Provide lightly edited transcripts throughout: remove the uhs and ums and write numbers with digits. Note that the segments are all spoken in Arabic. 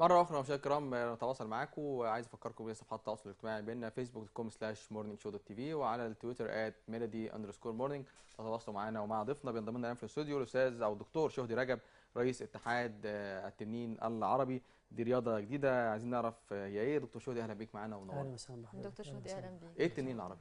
مرة أخرى مشاهدينا الكرام نتواصل معاكم، وعايز أفكركم بصفحات التواصل الاجتماعي بيننا facebook.com/morningshow.tv وعلى التويتر @melody_morning. تتواصلوا معانا ومع ضيفنا بينضم لنا في الاستوديو الأستاذ أو الدكتور شهدي رجب، رئيس اتحاد التنين العربي. دي رياضة جديدة عايزين نعرف هي إيه. دكتور شهدي أهلا بيك معانا ونورنا. اهلا وسهلا بحضرتك. دكتور شهدي اهلا بيك. إيه التنين العربي؟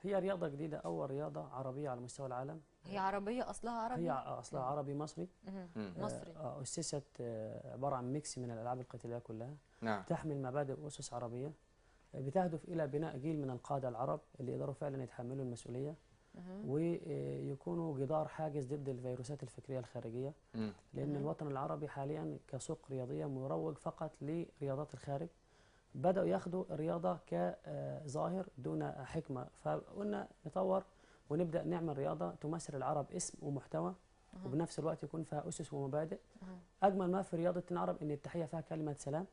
هي رياضه جديده، اول رياضه عربيه على مستوى العالم. هي عربيه اصلها عربي؟ هي اصلها عربي مصري. مصري. اسست عباره عن ميكس من الالعاب القتاليه كلها. نعم. تحمل مبادئ واسس عربيه، بتهدف الى بناء جيل من القاده العرب اللي يقدروا فعلا يتحملوا المسؤوليه ويكونوا جدار حاجز ضد الفيروسات الفكريه الخارجيه. لان الوطن العربي حاليا كسوق رياضيه مروج فقط لرياضات الخارج، بدأوا ياخدوا الرياضة كظاهر دون حكمة، فقلنا نطور ونبدأ نعمل رياضة تمثل العرب اسم ومحتوى وبنفس الوقت يكون فيها أسس ومبادئ. أجمل ما في رياضة العرب إن التحية فيها كلمة سلام،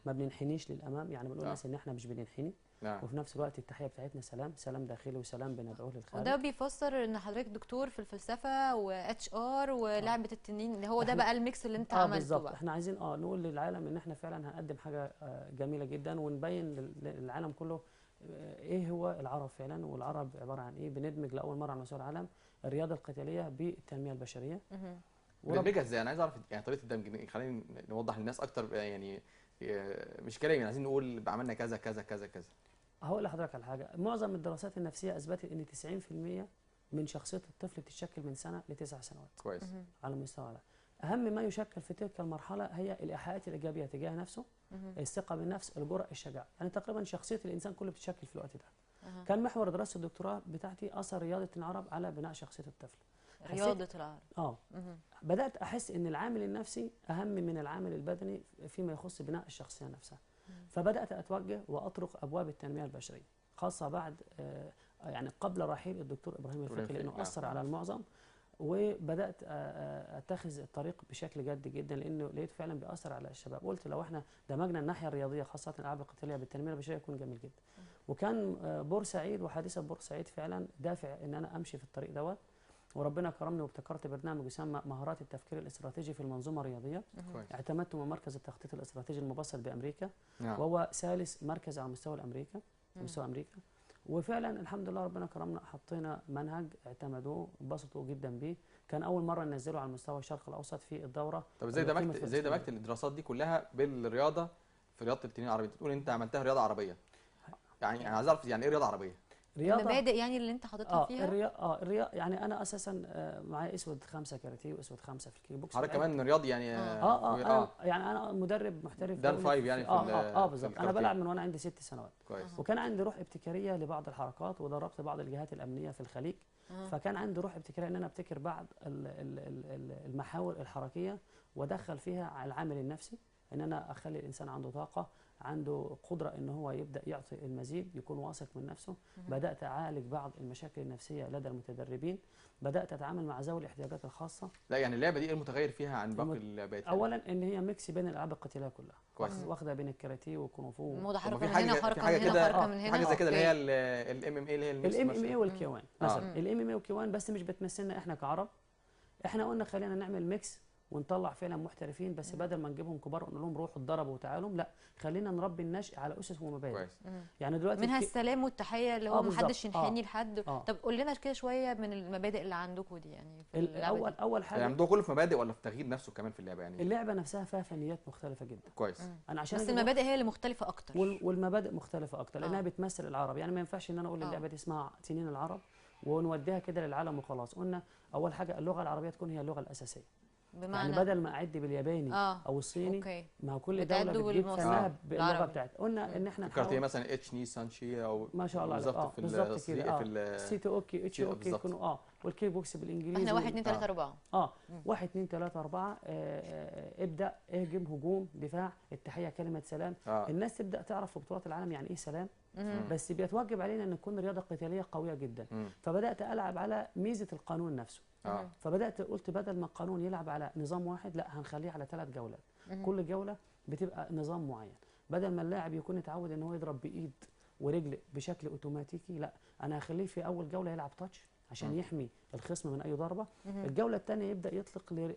ما بننحنيش للأمام، يعني بنقول الناس إن إحنا مش بننحني. نعم. وفي نفس الوقت التحية بتاعتنا سلام، سلام داخلي وسلام بندعوه للخارج. وده بيفسر ان حضرتك دكتور في الفلسفه واتش ار ولعبه التنين، اللي هو ده بقى الميكس اللي انت عملته بالظبط. بقى. احنا عايزين نقول للعالم ان احنا فعلا هنقدم حاجه جميله جدا، ونبين للعالم كله ايه هو العرب فعلا، والعرب عباره عن ايه. بندمج لاول مره على مستوى العالم الرياضه القتاليه بالتنميه البشريه. بندمجها ازاي؟ انا عايز اعرف يعني طريقه الدمج، خلينا نوضح للناس اكتر يعني. مش كلام يعني، عايزين نقول عملنا كذا كذا كذا كذا. هقول لحضرتك على حاجه، معظم الدراسات النفسيه اثبتت ان 90% من شخصيه الطفل بتتشكل من سنه ل9 سنوات. كويس. على مستوى العالم اهم ما يشكل في تلك المرحله هي الايحاءات الايجابيه تجاه نفسه، الثقه بالنفس، الجرأه، الشجاعه. يعني تقريبا شخصيه الانسان كله بتتشكل في الوقت ده. كان محور دراسه الدكتوراه بتاعتي اثر رياضه العرب على بناء شخصيه الطفل. رياضه العرب. بدات احس ان العامل النفسي اهم من العامل البدني فيما يخص بناء الشخصيه نفسها. فبدات اتوجه واطرق ابواب التنميه البشريه، خاصه بعد يعني قبل رحيل الدكتور ابراهيم الفقي لانه اثر على المعظم. وبدات اتخذ الطريق بشكل جد جدا لانه لقيته فعلا بيأثر على الشباب. قلت لو احنا دمجنا الناحيه الرياضيه خاصه الالعاب القتاليه بالتنميه البشريه يكون جميل جدا. وكان بورسعيد وحادثه بورسعيد فعلا دافع ان انا امشي في الطريق دوت، وربنا كرمني وابتكرت برنامج يسمى مهارات التفكير الاستراتيجي في المنظومه الرياضيه. اعتمدته من مركز التخطيط الاستراتيجي المبسط بامريكا. وهو ثالث مركز على مستوى امريكا. وفعلا الحمد لله ربنا كرمنا، حطينا منهج اعتمدوه انبسطوا جدا بيه. كان اول مره ننزله على مستوى الشرق الاوسط في الدوره. طب ازاي دمجت الدراسات دي كلها بالرياضه في رياضه التنين العربي؟ انت بتقول انت عملتها رياضه عربيه، يعني انا عايز اعرف يعني ايه رياضه عربيه؟ المبادئ يعني اللي انت حاططها فيها. الرياضه يعني انا اساسا معايا اسود 5 كاراتيه واسود 5 في الكيك بوكس. حضرتك كمان رياضي يعني؟ يعني انا مدرب محترف دان 5 يعني في بالظبط. انا بلعب من وانا عندي 6 سنوات. كويس. وكان عندي روح ابتكاريه لبعض الحركات، ودربت بعض الجهات الامنيه في الخليج. فكان عندي روح ابتكاريه ان انا ابتكر بعض المحاور الحركيه وادخل فيها العامل النفسي، ان انا اخلي الانسان عنده طاقه، عنده قدره ان هو يبدا يعطي المزيد، يكون واثق من نفسه. بدات اعالج بعض المشاكل النفسيه لدى المتدربين، بدات اتعامل مع ذوي الاحتياجات الخاصه. لا يعني اللعبه دي ايه المتغير فيها عن باقي اللعبات؟ اولا ان هي ميكس بين الالعاب القتاليه كلها. كويس. واخده بين الكاراتيه والكونغ فو. موضه حركه من هنا وحركه من هنا وحركه من هنا. حاجه زي كده اللي هي الام ام اي، اللي هي الام ام اي والكيوان مثلا. الام ام اي والكيوان بس مش بتمثلنا احنا كعرب. احنا قلنا خلينا نعمل ميكس ونطلع فعلا محترفين، بس بدل ما نجيبهم كبار ونقول لهم روحوا اتدربوا وتعالوا، لا خلينا نربي النشء على اسس ومبادئ. يعني دلوقتي منها السلام والتحيه اللي هو ما حدش ينحني لحد. طب قول لنا كده شويه من المبادئ اللي عندكم دي، يعني في اللعبه دي. اول حاجه يعني عندكم كله في مبادئ ولا في تغيير نفسه كمان في اللعبه يعني؟ اللعبه نفسها فيها فنيات مختلفه جدا. كويس. انا عشان بس المبادئ هي اللي مختلفه اكتر. والمبادئ مختلفه اكتر لانها بتمثل العرب. يعني ما ينفعش ان انا اقول اللعبه دي اسمها تنين العرب ونوديها كده للعالم وخلاص. قلنا اول حاجه اللغه العربيه تكون هي اللغه الاساسيه. بمعنى يعني بدل ما اعد بالياباني او الصيني، ما هو كل دوله بتجيب فنها باللغه بتاعتها. قلنا ان احنا نحاول مثلا اتش ني سانشي او ما شاء الله بالظبط بالظبط كده. سيتو اوكي اتش اوكي يكونوا والكيك بوكس بالانجليزي. احنا 1 2 3 4 1 2 3 4 ابدا اهجم، هجوم، دفاع، التحيه، كلمه سلام. الناس تبدا تعرف في بطولات العالم يعني ايه سلام. بس بيتوجب علينا ان نكون رياضه قتاليه قويه جدا. فبدات العب على ميزه القانون نفسه. فبدات قلت بدل ما القانون يلعب على نظام واحد، لا هنخليه على 3 جولات. كل جوله بتبقى نظام معين. بدل ما اللاعب يكون اتعود ان هو يضرب بايد ورجل بشكل اوتوماتيكي، لا انا هخليه في اول جوله يلعب تاتش عشان يحمي الخصم من اي ضربه. الجوله الثانيه يبدا يطلق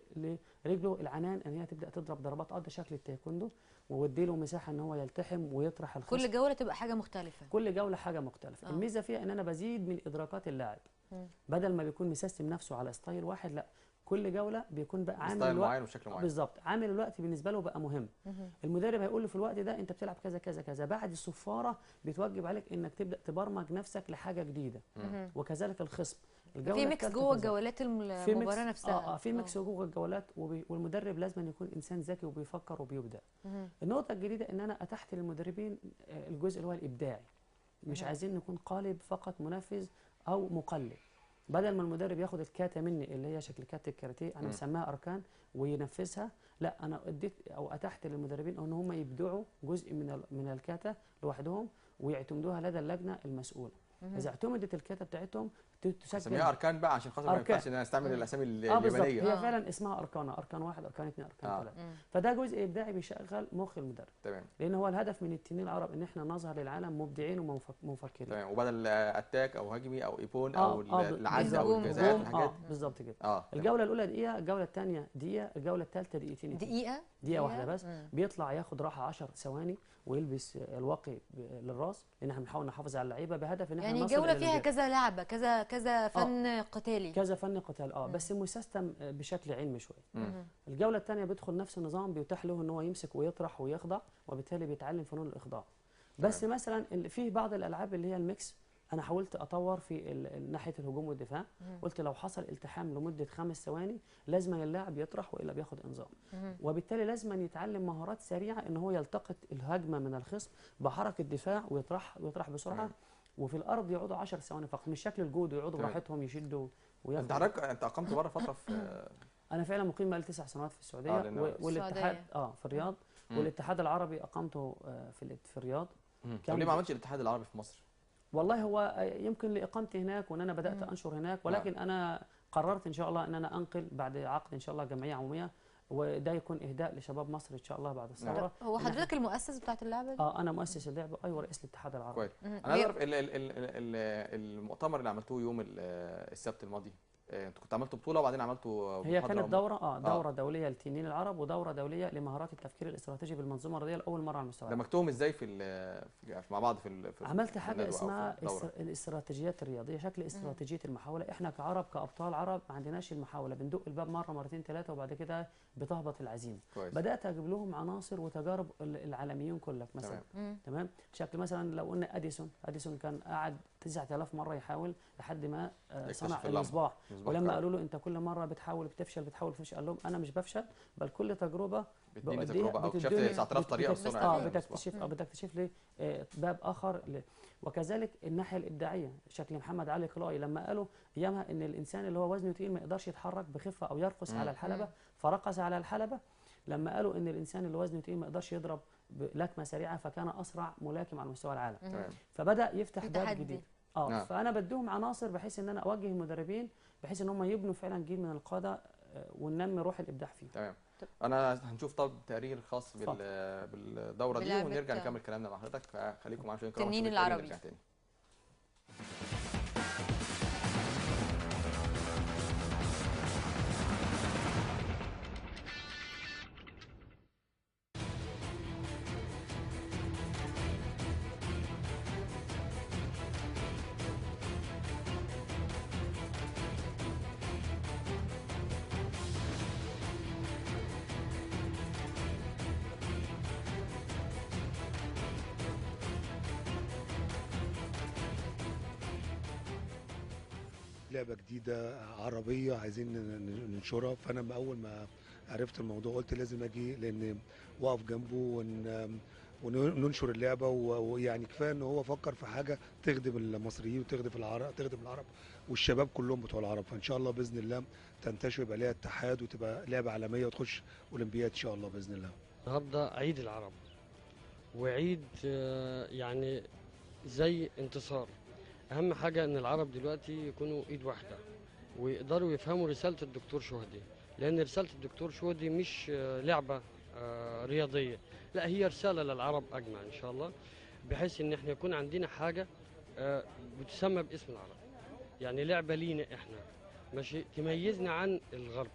لرجله العنان ان هي تبدا تضرب ضربات قد شكل التايكوندو، وودي له مساحه ان هو يلتحم ويطرح الخصم. كل جوله تبقى حاجه مختلفه. كل جوله حاجه مختلفه. الميزه فيها ان انا بزيد من ادراكات اللاعب. بدل ما بيكون مسيستم نفسه على ستايل واحد، لا، كل جوله بيكون بقى عامل ستايل معين وشكل معين. بالظبط، عامل الوقت بالنسبه له بقى مهم. المدرب هيقول له في الوقت ده انت بتلعب كذا كذا كذا، بعد الصفاره بيتوجب عليك انك تبدا تبرمج نفسك لحاجه جديده. وكذلك الخصم. في ميكس جوه الجولات المباراه نفسها. في ميكس جوه الجولات، والمدرب لازم يكون انسان ذكي وبيفكر وبيبدع. النقطه الجديده ان انا اتحت للمدربين الجزء اللي هو الابداعي. مش عايزين نكون قالب فقط منفذ او مقلد. بدل ما المدرب ياخد الكاتا مني اللي هي شكل كات الكاراتيه انا مسماها اركان وينفذها، لا، انا اديت او اتحت للمدربين ان هم يبدعوا جزء من الكاتا لوحدهم ويعتمدوها لدى اللجنه المسؤوله. اذا اعتمدت الكاتا بتاعتهم تسجل. سميها اركان بقى عشان خاطر ما ينفعش ان انا استعمل الاسامي اليابانيه. بالظبط، هي فعلا اسمها اركان 1 اركان 2 اركان 3. فده جزء ابداعي بيشغل مخ المدرب. تمام. لان هو الهدف من التنين العرب ان احنا نظهر للعالم مبدعين ومفكرين. تمام. وبدل اتاك او هجمي او ايبون او العزه او الجزاءات والحاجات. بالظبط كده. الجوله الاولى دقيقه، الجوله الثانيه دقيقه، الجوله الثالثه دقيقتين. دقيقه واحده بس. بيطلع ياخد راحه 10 ثواني ويلبس الواقي للراس، لان احنا بنحاول نحافظ على اللعيبه بهدف ان احنا يعني الجوله فيها كذا لعبه، كذا فن قتالي. كذا فن قتال بس مسيستم بشكل علمي شويه. الجوله الثانيه بيدخل نفس النظام، بيتاح له ان هو يمسك ويطرح ويخضع، وبالتالي بيتعلم فنون الاخضاع. بس مثلا في بعض الالعاب اللي هي الميكس انا حاولت اطور في ناحيه الهجوم والدفاع. قلت لو حصل التحام لمده 5 ثواني لازم اللاعب يطرح والا بياخد انذار. وبالتالي لازم يتعلم مهارات سريعه ان هو يلتقط الهجمه من الخصم بحركه دفاع ويطرح بسرعه. وفي الارض يقعدوا 10 ثواني فقط، مش شكل الجود، ويقعدوا براحتهم يشدوا وياخدوا. انت اقمت بره فتره في انا فعلا مقيم بقالي 9 سنوات في السعوديه. والاتحاد في الرياض. والاتحاد العربي اقامته في الرياض. طب ليه ما عملتش الاتحاد العربي في مصر؟ والله هو يمكن لاقامتي هناك وان انا بدات انشر هناك، ولكن انا قررت ان شاء الله ان انا انقل بعد عقد ان شاء الله جمعيه عموميه، وده يكون اهداء لشباب مصر ان شاء الله بعد الثوره. هو حضرتك المؤسس بتاعت اللعبه دي؟ انا مؤسس اللعبه، ايوه، رئيس الاتحاد العربي. كويس. انا اعرف المؤتمر اللي عملتوه يوم السبت الماضي، انتوا كنتوا عملتوا بطوله وبعدين عملتوا هي كانت دوره دوليه للتنين العرب، ودوره دوليه لمهارات التفكير الاستراتيجي بالمنظومه الرياضيه لاول مره على المستوى. دمجتوهم ازاي مع بعض في عملت حاجه اسمها الاستراتيجيات الرياضيه، شكل استراتيجيه المحاوله. احنا كعرب كابطال عرب ما عندناش المحاوله، بندق الباب مره مرتين ثلاثه وبعد كده بتهبط العزيمه. بدات اجيب لهم عناصر وتجارب العالميين كلها مثلا. تمام. شكل مثلا لو قلنا اديسون كان قعد 9000 مره يحاول لحد ما صنع المصباح. ولما قالوا له انت كل مره بتحاول بتفشل قال لهم انا مش بفشل، بل كل تجربه بتديني تجربه او اكتشفت 9000 طريقه لصنع بتكتشف لي باب اخر وكذلك الناحيه الابداعيه. شكل محمد علي كلاي لما قالوا ايامها ان الانسان اللي هو وزنه تقيل ما يقدرش يتحرك بخفه او يرقص على الحلبه، فرقص على الحلبه. لما قالوا ان الانسان اللي وزنه تقيل ما يقدرش يضرب لكمه سريعه، فكان اسرع ملاكم على مستوى العالم. فبدا يفتح باب جديد. فانا بديهم عناصر بحيث ان انا اوجه المدربين بحيث ان هم يبنوا فعلا جيل من القاده وننمي روح الابداع فيه. تمام. انا هنشوف تقرير خاص بالدوره دي ونرجع نكمل كلامنا مع حضرتك، فخليكم معانا شويه. التنين العربي. لعبة جديدة عربية عايزين ننشرها، فأنا أول ما عرفت الموضوع قلت لازم أجي لأن وقف جنبه وننشر اللعبة. ويعني كفاية إن هو فكر في حاجة تخدم المصريين وتخدم العرب والشباب كلهم بتوع العرب. فإن شاء الله بإذن الله تنتشر يبقى ليها اتحاد وتبقى لعبة عالمية وتخش أولمبياد إن شاء الله بإذن الله. النهارده عيد العرب وعيد يعني زي انتصار. اهم حاجه ان العرب دلوقتي يكونوا ايد واحده ويقدروا يفهموا رساله الدكتور شهدي، لان رساله الدكتور شهدي مش لعبه رياضيه، لا، هي رساله للعرب اجمع ان شاء الله، بحيث ان احنا يكون عندنا حاجه بتسمى باسم العرب. يعني لعبه لينا احنا ماشي تميزنا عن الغرب.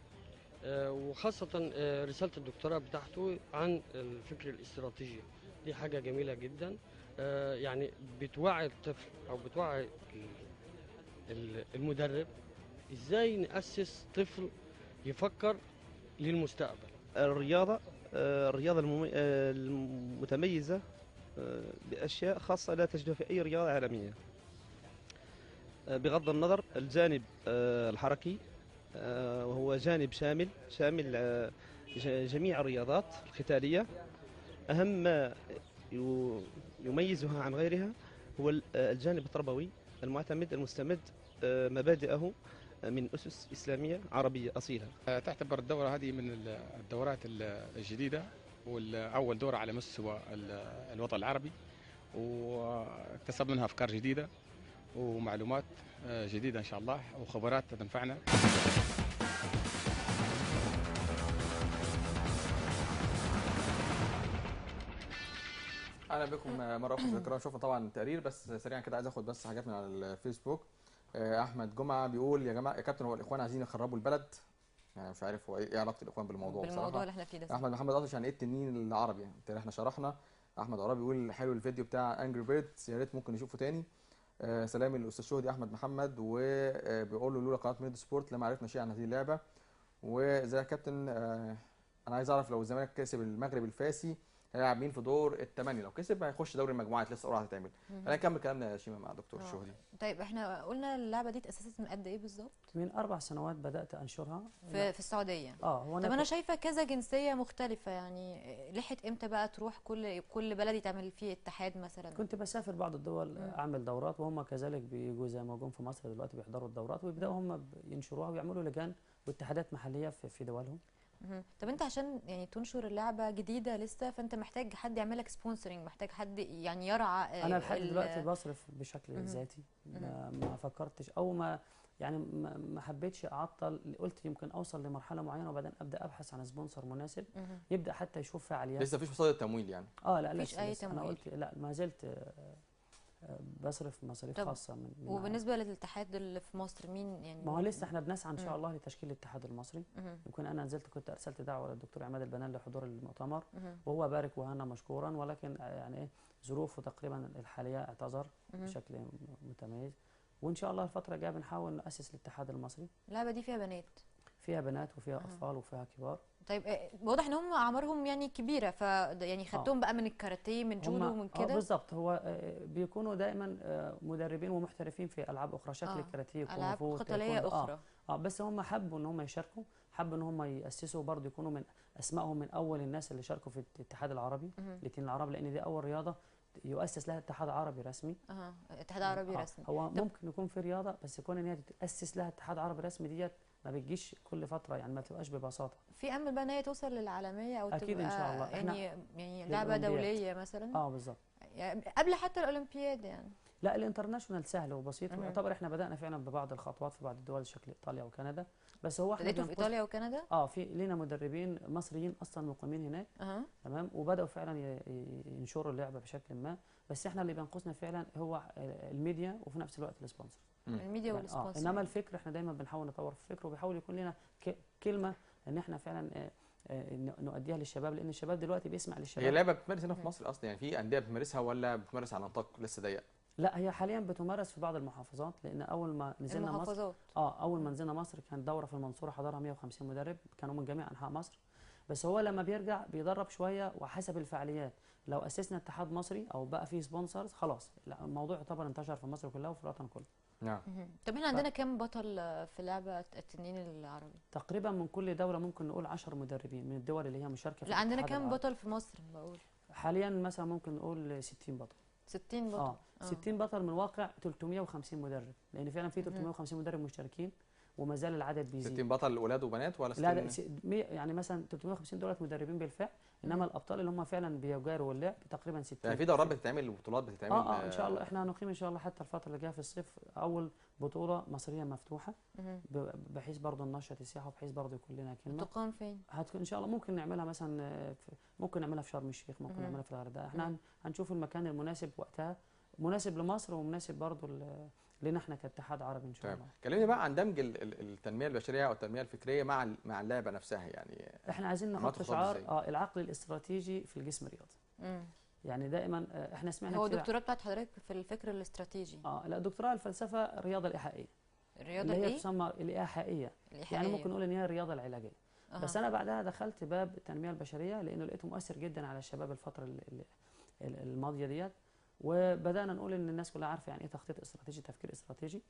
وخاصه رساله الدكتوراه بتاعته عن الفكر الاستراتيجي، دي حاجه جميله جدا. يعني بتوعي الطفل او بتوعي المدرب ازاي نأسس طفل يفكر للمستقبل. الرياضة المتميزة بأشياء خاصة لا تجدها في أي رياضة عالمية، بغض النظر الجانب الحركي، وهو جانب شامل جميع الرياضات القتالية. أهم ما يميزها عن غيرها هو الجانب التربوي المستمد مبادئه من أسس إسلامية عربية أصيلة. تعتبر الدورة هذه من الدورات الجديدة، وأول دورة على مستوى الوطن العربي، واكتسب منها أفكار جديدة ومعلومات جديدة إن شاء الله، وخبرات تنفعنا. اهلا بكم مره اخرى. الكرام شوفنا طبعا التقرير، بس سريعا كده عايز اخد بس حاجات من على الفيسبوك. احمد جمعه بيقول يا جماعه يا كابتن، هو الاخوان عايزين يخربوا البلد؟ يعني مش عارف هو ايه علاقه الاخوان بالموضوع اللي احنا فيه ده. احمد محمد قطش يعني ايه التنين العربي؟ يعني احنا شرحنا. احمد عرابي بيقول حلو الفيديو بتاع انجري بيردز، يا ريت ممكن نشوفه تاني. سلام الاستاذ شهدي احمد محمد، وبيقول له لولا قناه ميد سبورت لما عرفنا شيء عن هذه اللعبه. وزي يا كابتن انا عايز اعرف لو الزمالك كسب المغرب الفاسي هيلعب مين في دور الثمانيه؟ لو كسب هيخش دوري المجموعات، لسه قرعه هتتعمل. خلينا نكمل كلامنا يا شيماء مع دكتور شهدي. طيب احنا قلنا اللعبه دي اتاسست من قد ايه بالظبط؟ من 4 سنوات بدات انشرها في السعوديه. هو طب انا شايفه كذا جنسيه مختلفه، يعني لحقت امتى بقى تروح كل بلد يتعمل فيه اتحاد مثلا؟ كنت بسافر بعض الدول اعمل دورات، وهم كذلك بيجوا زي ما جم في مصر دلوقتي بيحضروا الدورات، ويبداوا هم ينشروها ويعملوا لجان واتحادات محليه في دولهم. طب انت عشان يعني تنشر اللعبه جديده لسه، فانت محتاج حد يعمل لك سبونسرنج، محتاج حد يعني يرعى. انا لحد دلوقتي بصرف بشكل ذاتي، ما فكرتش او ما حبيتش اعطل. قلت يمكن اوصل لمرحله معينه وبعدين ابدا ابحث عن سبونسر مناسب يبدا حتى يشوف فعاليات. لسه مفيش مصادر تمويل يعني؟ لا مفيش اي لسه. تمويل. انا قلت لا، ما زلت بصرف مصاريف خاصه من وبالنسبه للاتحاد اللي في مصر مين يعني؟ ما هو لسه احنا بنسعى ان شاء الله لتشكيل الاتحاد المصري. يمكن انا كنت ارسلت دعوه للدكتور عماد البنان لحضور المؤتمر، وهو بارك وهنا مشكورا، ولكن يعني ايه ظروفه تقريبا الحاليه اعتذر بشكل متميز. وان شاء الله الفتره الجايه بنحاول ناسس الاتحاد المصري. اللعبه دي فيها بنات؟ فيها بنات وفيها اطفال وفيها كبار. طيب واضح ان هم اعمارهم يعني كبيره، ف يعني خدتهم بقى من الكاراتيه من جودو ومن كده؟ بالظبط. هو بيكونوا دايما مدربين ومحترفين في العاب اخرى، شكل الكاراتيه العاب قتاليه اخرى. بس هم حبوا ان هم يشاركوا، حبوا ان هم ياسسوا برضه، يكونوا من اسمائهم من اول الناس اللي شاركوا في الاتحاد العربي الاثنين العرب، لان دي اول رياضه يؤسس لها اتحاد عربي رسمي. اتحاد عربي رسمي. هو ممكن يكون في رياضه، بس يكون ان هي تاسس لها اتحاد عربي رسمي ديت ما بتجيش كل فتره، يعني ما بتبقاش ببساطه. في امل بقى ان هي توصل للعالميه او اكيد تبقى ان شاء الله. يعني لعبه دوليه مثلا؟ بالظبط. يعني قبل حتى الاولمبياد يعني؟ لا، الانترناشونال سهل وبسيط، ويعتبر احنا بدانا فعلا ببعض الخطوات في بعض الدول شكل ايطاليا وكندا. بس هو احنا بدأتوا في ايطاليا وكندا؟ في لينا مدربين مصريين اصلا مقيمين هناك. تمام، وبداوا فعلا ينشروا اللعبه بشكل ما، بس احنا اللي بينقصنا فعلا هو الميديا وفي نفس الوقت السبونسر. الميديا والسبونسر. انما الفكر احنا دايما بنحاول نطور في الفكر، وبيحاول يكون لنا كلمه ان احنا فعلا نؤديها للشباب، لان الشباب دلوقتي بيسمع للشباب. هي لعبه بتمارس هنا في مصر اصلا؟ يعني في انديه بتمارسها ولا بتمارس على نطاق لسه ضيق؟ لا، هي حاليا بتمارس في بعض المحافظات، لان اول ما نزلنا مصر اول ما نزلنا مصر كانت دوره في المنصوره حضرها 150 مدرب كانوا من جميع انحاء مصر. بس هو لما بيرجع بيدرب شويه وحسب الفعاليات. لو اسسنا اتحاد مصري او بقى فيه سبونسرز خلاص الموضوع يعتبر انتشر في مصر كلها وفي الوطن كله. نعم. طب احنا عندنا كام بطل في لعبه التنين العربي؟ تقريبا من كل دوله ممكن نقول 10 مدربين من الدول اللي هي مشاركه في لا، عندنا كام بطل في مصر بقول؟ حاليا مثلا ممكن نقول 60 بطل. 60 بطل؟ 60 بطل من واقع 350 مدرب، لان فعلا في 350 مدرب مشتركين وما زال العدد بيزيد. 60 بطل اولاد وبنات ولا 60؟ لا، يعني مثلا 350 دولت مدربين بالفعل، انما الابطال اللي هم فعلا بيجاروا اللعب تقريبا 60. يعني في دورات بتتعمل وبطولات بتتعمل؟ ان شاء الله احنا هنقيم ان شاء الله حتى الفتره اللي جايه في الصيف اول بطوله مصريه مفتوحه، بحيث برضه ننشط السياحه وبحيث برضه يكون لنا كلمه. تقام فين؟ هتكون ان شاء الله ممكن نعملها مثلا ممكن نعملها في شرم الشيخ، ممكن نعملها في الغردقه. احنا هنشوف المكان المناسب وقتها مناسب لمصر ومناسب برضه لنا احنا كاتحاد عربي ان شاء الله. كلمني بقى عن دمج التنميه البشريه او التنميه الفكريه مع اللعبه نفسها، يعني احنا عايزين نحط شعار العقل الاستراتيجي في الجسم الرياضي. يعني دائما احنا سمعنا هو الدكتوراه بتاعت حضرتك في الفكر الاستراتيجي؟ لا، دكتوراه الفلسفه الرياضه الايحائيه. الرياضه اللي هي تسمى الايحائيه، يعني ممكن نقول ان هي الرياضه العلاجيه. بس انا بعدها دخلت باب التنميه البشريه لانه لقيته مؤثر جدا على الشباب الفتره الماضيه ديت، وبدانا نقول ان الناس كلها عارفه يعني ايه تخطيط استراتيجي، تفكير استراتيجي.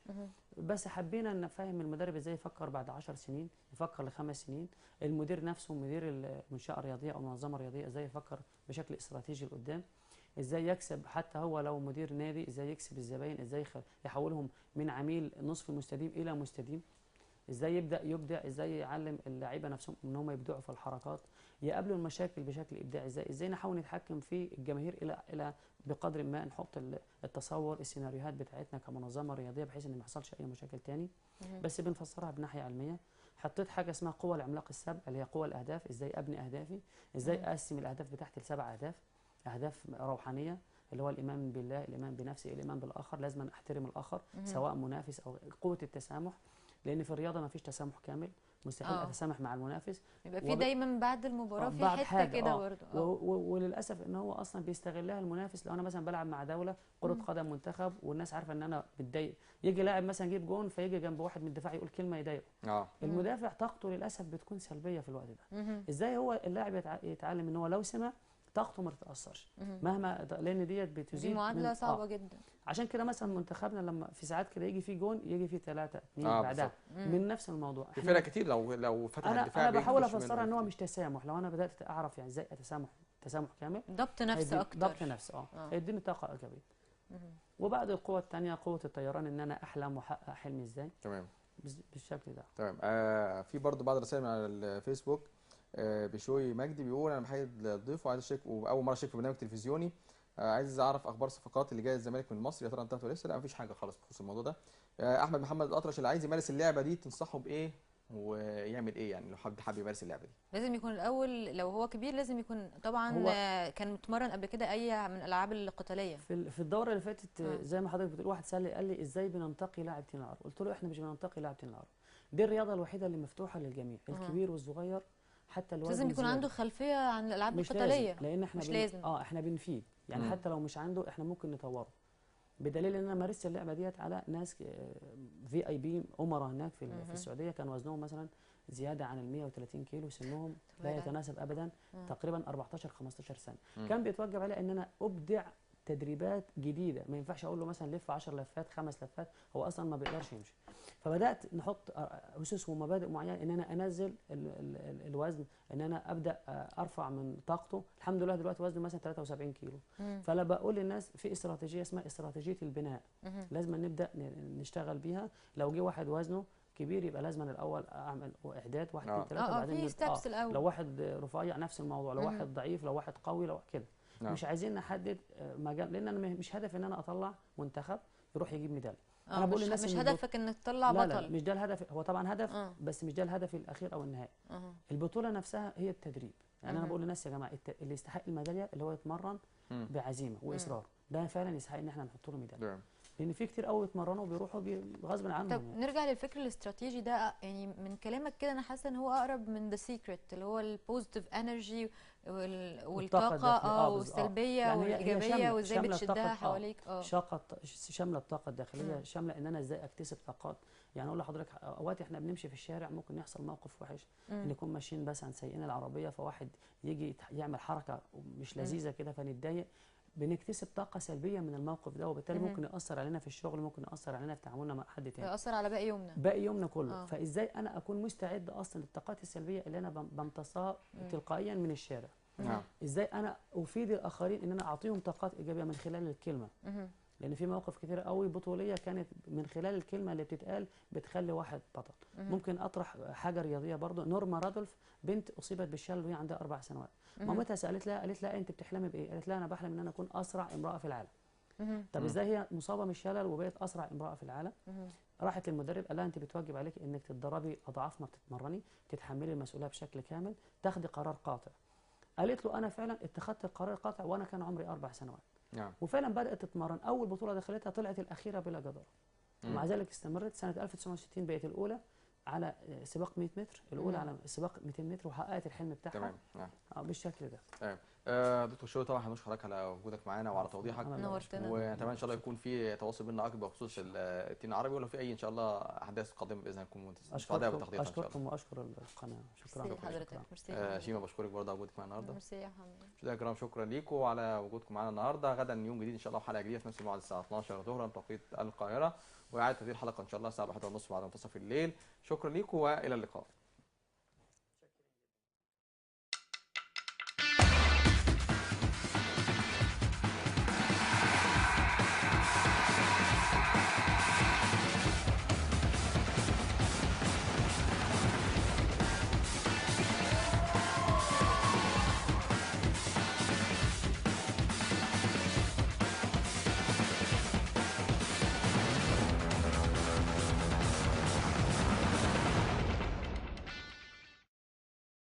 بس حبينا نفهم المدرب ازاي يفكر بعد 10 سنين، يفكر ل5 سنين، المدير نفسه مدير المنشاه الرياضيه او المنظمه الرياضيه ازاي يفكر بشكل استراتيجي لقدام، ازاي يكسب حتى هو لو مدير نادي، ازاي يكسب الزباين، ازاي يحولهم من عميل نصف مستديم الى مستديم، ازاي يبدع، ازاي يعلم اللعيبه نفسهم ان هم يبدعوا في الحركات، يقابلوا المشاكل بشكل ابداعي، ازاي نحاول نتحكم في الجماهير الى بقدر ما نحط التصور السيناريوهات بتاعتنا كمنظمه رياضيه بحيث ان ما يحصلش اي مشاكل تاني. بس بنفسرها بناحيه علميه. حطيت حاجه اسمها قوى العملاق السبع اللي هي قوى الاهداف، ازاي ابني اهدافي، ازاي اقسم الاهداف بتاعتي ل7 اهداف، اهداف روحانيه اللي هو الايمان بالله، الايمان بنفسي، الايمان بالاخر، لازم احترم الاخر سواء منافس او قوه التسامح، لان في الرياضه ما فيش تسامح كامل، مستحيل اتسامح مع المنافس. يبقى في دايما بعد المباراه في حته كده برضه. وللاسف ان هو اصلا بيستغلها المنافس. لو انا مثلا بلعب مع دوله كره قدم منتخب والناس عارفه ان انا متضايق، يجي لاعب مثلا يجيب جون فيجي جنب واحد من الدفاع يقول كلمه يضايقه. المدافع طاقته للاسف بتكون سلبيه في الوقت ده. ازاي هو اللاعب يتعلم ان هو لو سمع طاقته ما تتاثرش مهما، لان ديت بتزيد. دي معادله صعبه جدا. عشان كده مثلا منتخبنا لما في ساعات كده يجي فيه جون يجي فيه 3 2 بعدها من نفس الموضوع. في فرق كتير لو فتح الدفاع انا بحاول افسرها ان هو مش تسامح. لو انا بدات اعرف يعني ازاي تسامح كامل، ضبط نفس اكتر، ضبط نفس هيديني طاقه ايجابيه. وبعد القوه الثانيه قوه الطيران، ان انا احلم واحقق حلمي ازاي. تمام بالشكل ده. تمام. في برضه بعض الرسائل على الفيسبوك. بشوي مجدي بيقول انا بحيي الضيف وعايز اشارك واول مره اشارك في برنامج تلفزيوني، عايز اعرف اخبار الصفقات اللي جايه الزمالك من مصر، يا ترى انتهت ولا لسه؟ لا مفيش حاجه خالص بخصوص الموضوع ده. احمد محمد الاطرش اللي عايز يمارس اللعبه دي تنصحه بايه ويعمل ايه يعني لو حابب يمارس اللعبه دي؟ لازم يكون الاول لو هو كبير لازم يكون طبعا كان متمرن قبل كده اي من الالعاب القتاليه. في الدوره اللي فاتت زي ما حضرتك بتقول، واحد سالني قال لي ازاي بننتقي لاعب تين العرب؟ قلت له احنا مش بننتقي لاعب تين العرب، دي الرياضه الوحيده اللي مفتوحه للجميع، الكبير والصغير حتى الوزن. لازم يكون عنده خلفيه عن الالعاب القتاليه، لان احنا مش لازم احنا بنفيد يعني حتى لو مش عنده احنا ممكن نطوره، بدليل ان انا مارست اللعبه ديت على ناس VIP امراء هناك في السعوديه كان وزنهم مثلا زياده عن ال 130 كيلو، سنهم لا يتناسب ابدا، تقريبا 14 15 سنه. كان بيتوجب علي ان انا ابدع تدريبات جديده، ما ينفعش اقول له مثلا لف 10 لفات 5 لفات، هو اصلا ما بيقدرش يمشي. فبدات نحط اسس ومبادئ معينه ان انا انزل الوزن، ان انا ابدا ارفع من طاقته. الحمد لله دلوقتي وزنه مثلا 73 كيلو. فلا بقول للناس في استراتيجيه اسمها استراتيجيه البناء، لازم نبدا نشتغل بيها. لو جه واحد وزنه كبير يبقى لازم الاول اعمل اعداد 1 2 3 بعدين ستيبس الاول. لو واحد رفيع نفس الموضوع، لو واحد ضعيف، لو واحد قوي، لو كده. مش عايزين نحدد مجال، لان انا مش هدفي ان انا اطلع منتخب يروح يجيب ميداليه. انا بقول للناس مش هدفك انك تطلع بطل. لا مش ده الهدف، هو طبعا هدف بس مش ده الهدف الاخير او النهائي. البطوله نفسها هي التدريب. يعني انا بقول للناس يا جماعه اللي يستحق الميداليه اللي هو يتمرن بعزيمه واصرار، ده فعلا يستحق ان احنا نحط له ميداليه. لان في كتير قوي يتمرنوا وبيروحوا غصب عنهم. طب نرجع للفكر الاستراتيجي ده، يعني من كلامك كده انا حاسه ان هو اقرب من ذا سيكريت اللي هو البوزيتيف انرجي والطاقه والسلبيه يعني والايجابيه وازاي بتشدها حواليك. شامله الطاقه الداخليه، شامله ان انا ازاي اكتسب طاقات. يعني اقول لحضرتك اوقات احنا بنمشي في الشارع ممكن يحصل موقف وحش، ان نكون ماشيين بس عن سايقين العربيه فواحد يجي يعمل حركه مش لذيذه كده فنتضايق، بنكتسب طاقه سلبيه من الموقف ده، وبالتالي ممكن ياثر علينا في الشغل، ممكن ياثر علينا في تعاملنا مع حد تاني، ياثر على باقي يومنا كله. فازاي انا اكون مستعد اصلا للطاقات السلبيه اللي انا بمتصها تلقائيا من الشارع؟ ازاي انا افيد الاخرين ان انا اعطيهم طاقات ايجابيه من خلال الكلمه؟ لان في مواقف كتير قوي بطوليه كانت من خلال الكلمه اللي بتتقال بتخلي واحد بطل. ممكن اطرح حاجه رياضيه برضو. نورما رادولف بنت اصيبت بالشلل وهي عندها 4 سنوات. مامتها قالت لها انت بتحلمي بايه؟ قالت لها انا بحلم ان انا اكون اسرع امراه في العالم. طب ازاي هي مصابه من الشلل وبقت اسرع امراه في العالم؟ راحت للمدرب قال لها انت بتواجب عليك انك تتدربي اضعاف ما بتتمرني، تتحملي المسؤوليه بشكل كامل، تاخدي قرار قاطع. قالت له انا فعلا اتخذت القرار القاطع وانا كان عمري 4 سنوات. نعم. وفعلا بدات تتمرن. اول بطوله دخلتها طلعت الاخيره بلا جداره، ومع ذلك استمرت. سنه 1960 بقت الاولى على سباق 100 متر، الاولى على سباق 200 متر، وحققت الحلم بتاعها. تمام. نعم. بالشكل ده. تمام. دكتور شوقي طبعا هنشكر حضرتك على وجودك معانا وعلى توضيحك، نورتنا. ونتمنى ان شاء الله يكون في تواصل بيننا اكبر بخصوص التيم العربي، ولو في اي ان شاء الله احداث قادمه باذن الله نكون سعداء بتغطيتها ان شاء الله. اشكركم واشكر القناه. شكرا لحضرتك. ميرسي. شيماء بشكرك برضه على وجودك معانا النهارده. ميرسي يا محمد. مشاهدينا الكرام شكرا ليكم على وجودكم معانا النهارده. غدا يوم جديد ان شاء الله وحلقه جديده في نفس الموعد الساعه 12 ظهرا بتوقيت القاهره، واعاده تدوير الحلقه ان شاء الله الساعه 1:30 بعد منتصف الليل. شكرا ليكم والى اللقاء.